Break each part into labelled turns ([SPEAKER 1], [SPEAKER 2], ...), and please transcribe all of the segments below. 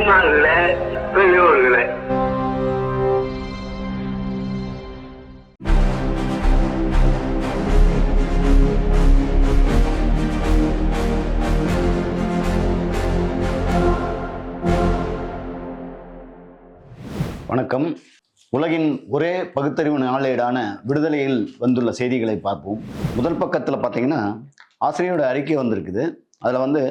[SPEAKER 1] தாய்மார்கள, பெரியோர்கள,
[SPEAKER 2] வணக்கம். உலகின் ஒரே பகுத்தறிவு நாளேடான விடுதலையில் வந்துள்ள செய்திகளை பார்ப்போம். முதல் பக்கத்தில் பார்த்தீங்கன்னா ஆசிரியரோட அறிக்கை வந்திருக்குது. அதில்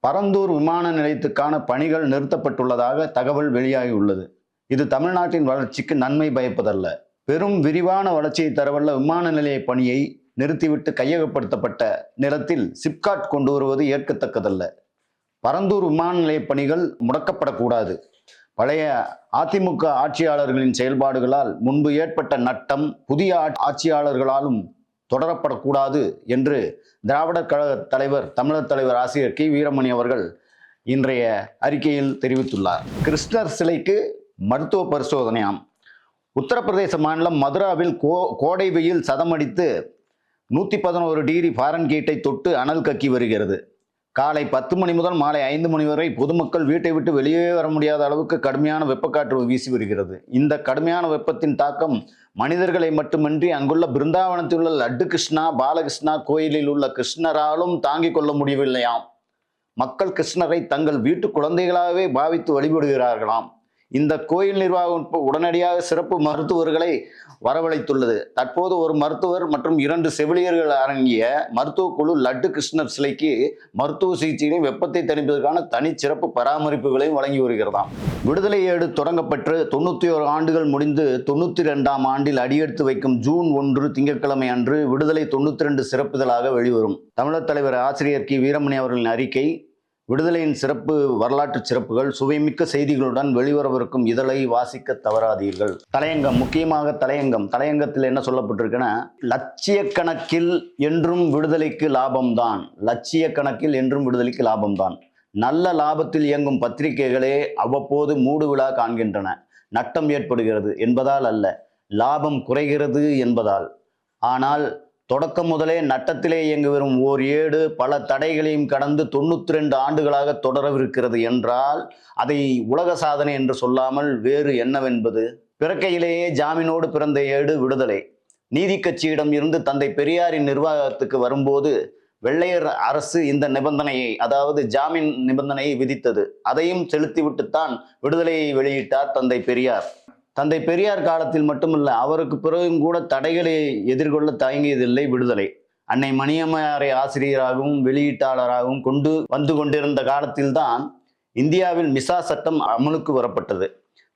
[SPEAKER 2] பரந்தூர் விமான நிலையத்துக்கான பணிகள் நிறுத்தப்பட்டுள்ளதாக தகவல் வெளியாகி உள்ளது. இது தமிழ்நாட்டின் வளர்ச்சிக்கு நன்மை பயப்பதல்ல, பெரும் விரிவான வளர்ச்சியை தரவல்ல விமான நிலைய பணியை நிறுத்திவிட்டு கையகப்படுத்தப்பட்ட நிலத்தில் சிப்காட் கொண்டு வருவது ஏற்கத்தக்கதல்ல. பரந்தூர் விமான நிலைய பணிகள் முடக்கப்படக்கூடாது. பழைய அதிமுக ஆட்சியாளர்களின் செயல்பாடுகளால் முன்பு ஏற்பட்ட நட்டம் புதிய ஆட்சியாளர்களாலும் தொடரப்படக்கூடாது என்று திராவிடர் கழக தலைவர், தமிழர் தலைவர் ஆசிரியர் கி வீரமணி அவர்கள் இன்றைய அறிக்கையில் தெரிவித்துள்ளார். கிருஷ்ணர் சிலைக்கு மருத்துவ பரிசோதனையாம். உத்தரப்பிரதேச மாநிலம் மதுராவில் கோடை வெயில் சதமடித்து 111 டிகிரி ஃபாரன்ஹீட்டை தொட்டு அனல் கக்கி வருகிறது. காலை 10 மணி முதல் மாலை 5 மணி வரை பொதுமக்கள் வீட்டை விட்டு வெளியே வர முடியாத அளவுக்கு கடுமையான வெப்பக்காற்று வீசி வருகிறது. இந்த கடுமையான வெப்பத்தின் தாக்கம் மனிதர்களை மட்டுமின்றி அங்குள்ள பிருந்தாவனத்தில் உள்ள லட்டு கிருஷ்ணா, பாலகிருஷ்ணா கோயிலில் உள்ள கிருஷ்ணராலும் தாங்கிக் கொள்ள முடியவில்லையாம். மக்கள் கிருஷ்ணரை தங்கள் வீட்டு குழந்தைகளாகவே பாவித்து வழிபடுகிறார்களாம். இந்த கோயில் நிர்வாகம் உடனடியாக சிறப்பு மருத்துவர்களை வரவழைத்துள்ளது. தற்போது ஒரு மருத்துவர் மற்றும் 2 செவிலியர்கள் அடங்கிய மருத்துவ குழு லட்டு கிருஷ்ணர் சிலைக்கு மருத்துவ சிகிச்சைகளையும் வெப்பத்தை தணிப்பதற்கான தனி சிறப்பு பராமரிப்புகளையும் வழங்கி வருகிறதாம். விடுதலை ஏடு தொடங்கப்பட்டு 91 ஆண்டுகள் முடிந்து 92ஆம் ஆண்டில் அடியெடுத்து வைக்கும் ஜூன் 1 திங்கட்கிழமை அன்று விடுதலை 92 சிறப்புதலாக வெளிவரும். தமிழர் தலைவர் ஆசிரியர் கி வீரமணி அவர்களின் அறிக்கை. விடுதலையின் சிறப்பு வரலாற்று சிறப்புகள் சுவைமிக்க செய்திகளுடன் வெளிவரவிருக்கும் இதழை வாசிக்க தவறாதீர்கள். தலையங்கம், முக்கியமாக தலையங்கத்தில் என்ன சொல்லப்பட்டிருக்குன்னா, லட்சியக்கணக்கில் என்றும் விடுதலைக்கு லாபம்தான். லட்சியக்கணக்கில் என்றும் விடுதலைக்கு லாபம்தான். நல்ல லாபத்தில் இயங்கும் பத்திரிகைகளே அவ்வப்போது மூடு விழா காண்கின்றன. நட்டம் ஏற்படுகிறது என்பதால் அல்ல, லாபம் குறைகிறது என்பதால். ஆனால் தொடக்கம் முதலே நட்டத்திலே இயங்கி வரும் ஓர் ஏடு பல தடைகளையும் கடந்து 92 ஆண்டுகளாக தொடரவிருக்கிறது என்றால் அதை உலக சாதனை என்று சொல்லாமல் வேறு என்னவென்பது? பிறக்கையிலேயே ஜாமீனோடு பிறந்த ஏடு விடுதலை. நீதி கட்சியிடம் இருந்து தந்தை பெரியாரின் நிர்வாகத்துக்கு வரும்போது வெள்ளையர் அரசு இந்த நிபந்தனையை, அதாவது ஜாமீன் நிபந்தனையை விதித்தது. அதையும் செலுத்திவிட்டுத்தான் விடுதலையை வெளியிட்டார் தந்தை பெரியார். தந்தை பெரியார் காலத்தில் மட்டுமல்ல, அவருக்கு பிறகும் கூட தடைகளை எதிர்கொள்ள தயங்கியதில்லை விடுதலை. அன்னை மணியம்மையாரை ஆசிரியராகவும் வெளியீட்டாளராகவும் வந்து கொண்டிருந்த காலத்தில்தான் இந்தியாவில் மிசா சட்டம் அமலுக்கு வரப்பட்டது.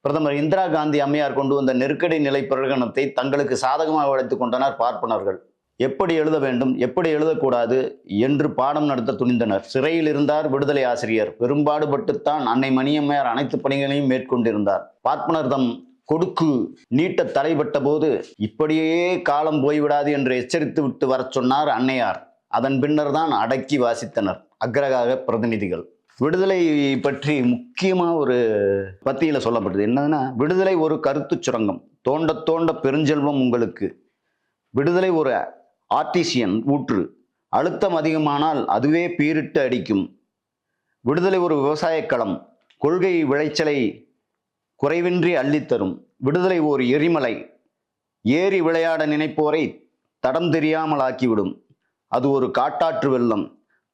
[SPEAKER 2] பிரதமர் இந்திரா காந்தி அம்மையார் கொண்டு வந்த நெருக்கடி நிலை பிரகடனத்தை தங்களுக்கு சாதகமாக வளைத்துக் கொண்டனர் பார்ப்பனர்கள். எப்படி எழுத வேண்டும், எப்படி எழுதக்கூடாது என்று பாடம் நடத்த துணிந்தனர். சிறையில் இருந்தார் விடுதலை ஆசிரியர். பெரும்பாடுபட்டுத்தான் அன்னை மணியம்மையார் அனைத்து பணிகளையும் மேற்கொண்டிருந்தார். பார்ப்பனர் தம் கொடுக்கு நீட்ட தலைப்பட்ட போது இப்படியே காலம் போய்விடாது என்று எச்சரித்து விட்டு வர சொன்னார் அன்னையார். அதன் பின்னர் தான் அடக்கி வாசித்தனர் அக்ரகாக பிரதிநிதிகள். விடுதலை பற்றி முக்கியமா ஒரு பத்தியில சொல்லப்பட்டது என்னன்னா, விடுதலை ஒரு கருத்து சுரங்கம், தோண்ட தோண்ட பெருஞ்செல்வம் உங்களுக்கு. விடுதலை ஒரு ஆர்டிசியன் ஊற்று, அழுத்தம் அதிகமானால் அதுவே பீரிட்டு அடிக்கும். விடுதலை ஒரு விவசாய களம், கொள்கை விளைச்சலை குறைவின்றி அள்ளித்தரும். விடுதலை ஓர் எரிமலை, ஏறி விளையாட நினைப்போரை தடம் தெரியாமல் ஆக்கிவிடும். அது ஒரு காட்டாற்று வெள்ளம்,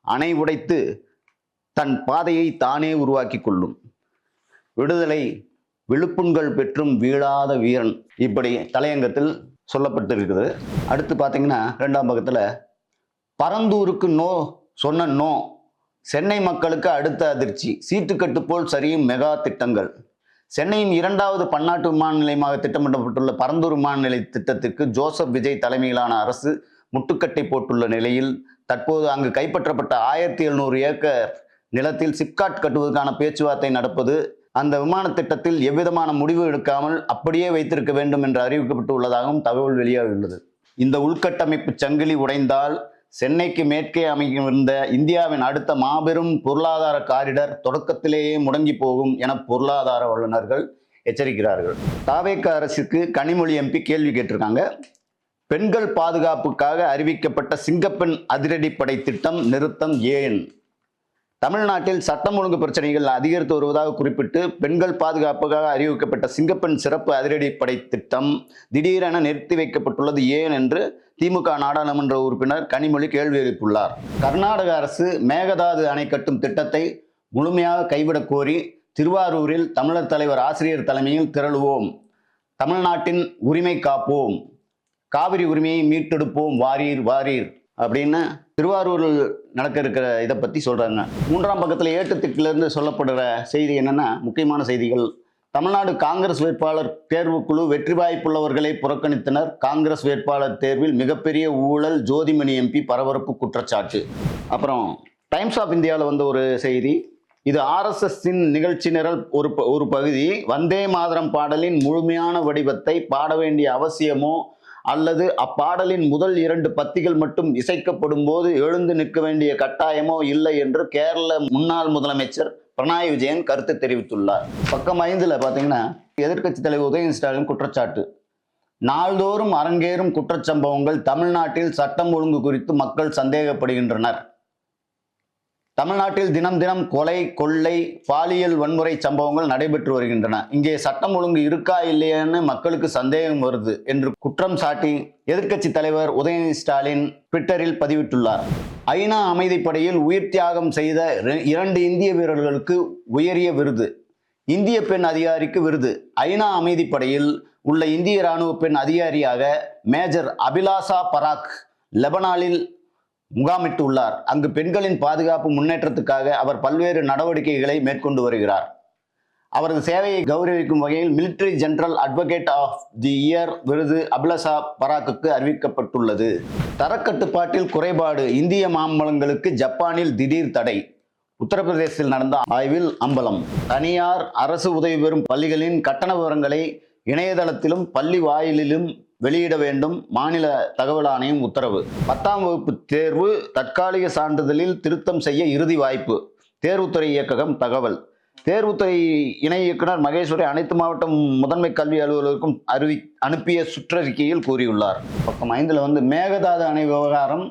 [SPEAKER 2] அணை உடைத்து தன் பாதையை தானே உருவாக்கி கொள்ளும். விடுதலை விழுப்புண்கள் பெற்றும் வீழாத வீரன். இப்படி தலையங்கத்தில் சொல்லப்பட்டிருக்கிறது. அடுத்து பார்த்தீங்கன்னா 2ஆம் பக்கத்தில் பரந்தூருக்கு நோ சொன்ன நோ, சென்னை மக்களுக்கு அடுத்த அதிர்ச்சி, சீட்டுக்கட்டு போல் சரியும் மெகா திட்டங்கள். சென்னையின் 2வது பன்னாட்டு விமான நிலையமாக திட்டமிடப்பட்டுள்ள பரந்தூர் விமான நிலைய திட்டத்திற்கு ஜோசப் விஜய் தலைமையிலான அரசு முட்டுக்கட்டை போட்டுள்ள நிலையில் தற்போது அங்கு கைப்பற்றப்பட்ட 1700 ஏக்கர் நிலத்தில் சிப்காட் கட்டுவதற்கான பேச்சுவார்த்தை நடப்பது, அந்த விமான திட்டத்தில் எவ்விதமான முடிவு எடுக்காமல் அப்படியே வைத்திருக்க வேண்டும் என்று அறிவிக்கப்பட்டு உள்ளதாகவும் தகவல் வெளியாகியுள்ளது. இந்த உள்கட்டமைப்பு சங்கிலி உடைந்தால் சென்னைக்கு மேற்கே அமைந்திருந்த இந்தியாவின் அடுத்த மாபெரும் பொருளாதார காரிடர் தொடக்கத்திலேயே முடங்கி போகும் என பொருளாதார வல்லுநர்கள் எச்சரிக்கிறார்கள். தாவேக அரசுக்கு கனிமொழி எம்பி கேள்வி கேட்டிருக்காங்க. பெண்கள் பாதுகாப்புக்காக அறிவிக்கப்பட்ட சிங்கப்பெண் அதிரடிப்படை திட்டம் நிறுத்தம் ஏன்? தமிழ்நாட்டில் சட்டம் ஒழுங்கு பிரச்சனைகள் அதிகரித்து வருவதாக குறிப்பிட்டு பெண்கள் பாதுகாப்புக்காக அறிவிக்கப்பட்ட சிங்கப்பெண் சிறப்பு அதிரடிப்படை திட்டம் திடீரென நிறுத்தி வைக்கப்பட்டுள்ளது ஏன் என்று திமுக நாடாளுமன்ற உறுப்பினர் கனிமொழி கேள்வி எழுப்பியுள்ளார். கர்நாடக அரசு மேகதாது அணை கட்டும் திட்டத்தை முழுமையாக கைவிடக் கோரி திருவாரூரில் தமிழர் தலைவர் ஆசிரியர் தலைமையில் திரளுவோம், தமிழ்நாட்டின் உரிமை காப்போம், காவிரி உரிமையை மீட்டெடுப்போம், வாரீர் வாரீர் அப்படின்னு திருவாரூரில் நடக்க இருக்கிற இதை பற்றி சொல்கிறாங்க. 3ஆம் பக்கத்தில் ஏட்டுத்திட்டிலிருந்து சொல்லப்படுற செய்தி என்னென்னா, முக்கியமான செய்திகள். தமிழ்நாடு காங்கிரஸ் வேட்பாளர் தேர்வுக்குழு வெற்றி வாய்ப்புள்ளவர்களை புறக்கணித்தனர். காங்கிரஸ் வேட்பாளர் தேர்வில் மிகப்பெரிய ஊழல், ஜோதிமணி எம்பி பரபரப்பு குற்றச்சாட்டு. அப்புறம் டைம்ஸ் ஆஃப் இந்தியாவில் வந்த ஒரு செய்தி, இது ஆர்எஸ்எஸ்ஸின் நிகழ்ச்சி நிரல் ஒரு பகுதி. வந்தே மாதரம் பாடலின் முழுமையான வடிவத்தை பாட வேண்டிய அவசியமோ அல்லது அப்பாடலின் முதல் 2 பத்திகள் மட்டும் இசைக்கப்படும் போது எழுந்து நிற்க வேண்டிய கட்டாயமோ இல்லை என்று கேரள முன்னாள் முதலமைச்சர் பினராயி விஜயன் கருத்து தெரிவித்துள்ளார். பக்கம் 5ல் பார்த்தீங்கன்னா, எதிர்க்கட்சி தலைவர் உதயநிதி ஸ்டாலின் குற்றச்சாட்டு. நாள்தோறும் அரங்கேறும் குற்றச்சம்பவங்கள். தமிழ்நாட்டில் சட்டம் ஒழுங்கு குறித்து மக்கள் சந்தேகப்படுகின்றனர். தமிழ்நாட்டில் தினம் தினம் கொலை, கொள்ளை, பாலியல் வன்முறை சம்பவங்கள் நடைபெற்று வருகின்றன. இங்கே சட்டம் ஒழுங்கு இருக்கா இல்லையான்னு மக்களுக்கு சந்தேகம் வருது என்று குற்றம் சாட்டி எதிர்க்கட்சி தலைவர் உதயநிதி ஸ்டாலின் ட்விட்டரில் பதிவிட்டுள்ளார். ஐநா அமைதிப்படையில் உயிர் தியாகம் செய்த 2 இந்திய வீரர்களுக்கு உயரிய விருது. இந்திய பெண் அதிகாரிக்கு விருது. ஐநா அமைதிப்படையில் உள்ள இந்திய இராணுவ பெண் அதிகாரியாக மேஜர் அபிலாஷா பராக் லெபனானில் முகாமிட்டு உள்ளார். அங்கு பெண்களின் பாதுகாப்பு முன்னேற்றத்துக்காக அவர் பல்வேறு நடவடிக்கைகளை மேற்கொண்டு வருகிறார். அவரது சேவையை கௌரவிக்கும் வகையில் military general advocate of the year விருது அபிலாஷா பராக்குக்கு அறிவிக்கப்பட்டுள்ளது. தரக்கட்டுப்பாட்டில் குறைபாடு. இந்திய மாம்பழங்களுக்கு ஜப்பானில் திடீர் தடை. உத்தரப்பிரதேசத்தில் நடந்த ஆய்வில் அம்பலம். தனியார், அரசு உதவி பெறும் பள்ளிகளின் கட்டண விவரங்களை இணையதளத்திலும் பள்ளி வாயிலிலும் வெளியிட வேண்டும். மாநில தகவல் ஆணையம் உத்தரவு. 10ஆம் வகுப்பு தேர்வு தற்காலிக சான்றிதழில் திருத்தம் செய்ய இறுதி வாய்ப்பு. தேர்வுத்துறை இயக்ககம் தகவல். தேர்வுத்துறை இணை இயக்குனர் மகேஸ்வரி அனைத்து மாவட்ட முதன்மை கல்வி அலுவலருக்கும் அனுப்பிய சுற்றறிக்கையில் கூறியுள்ளார். பக்கம் 5ல் மேகதாது அணை விவகாரம்.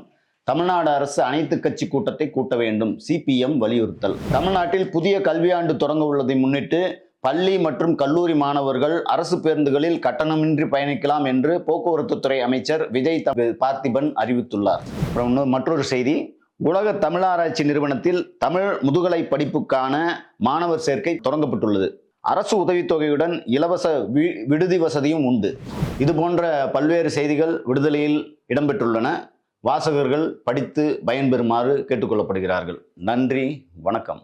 [SPEAKER 2] தமிழ்நாடு அரசு அனைத்து கட்சி கூட்டத்தை கூட்ட வேண்டும். சிபிஎம் வலியுறுத்தல். தமிழ்நாட்டில் புதிய கல்வியாண்டு தொடங்க உள்ளதை முன்னிட்டு பள்ளி மற்றும் கல்லூரி மாணவர்கள் அரசு பேருந்துகளில் கட்டணமின்றி பயணிக்கலாம் என்று போக்குவரத்து துறை அமைச்சர் விஜய் பார்த்திபன் அறிவித்துள்ளார். அப்புறம் மற்றொரு செய்தி, உலக தமிழாராய்ச்சி நிறுவனத்தில் தமிழ் முதுகலை படிப்புக்கான மாணவர் சேர்க்கை தொடங்கப்பட்டுள்ளது. அரசு உதவித்தொகையுடன் இலவச விடுதி வசதியும் உண்டு. இது போன்ற பல்வேறு செய்திகள் விடுதலையில் இடம்பெற்றுள்ளன. வாசகர்கள் படித்து பயன்பெறுமாறு கேட்டுக்கொள்ளப்படுகிறார்கள். நன்றி, வணக்கம்.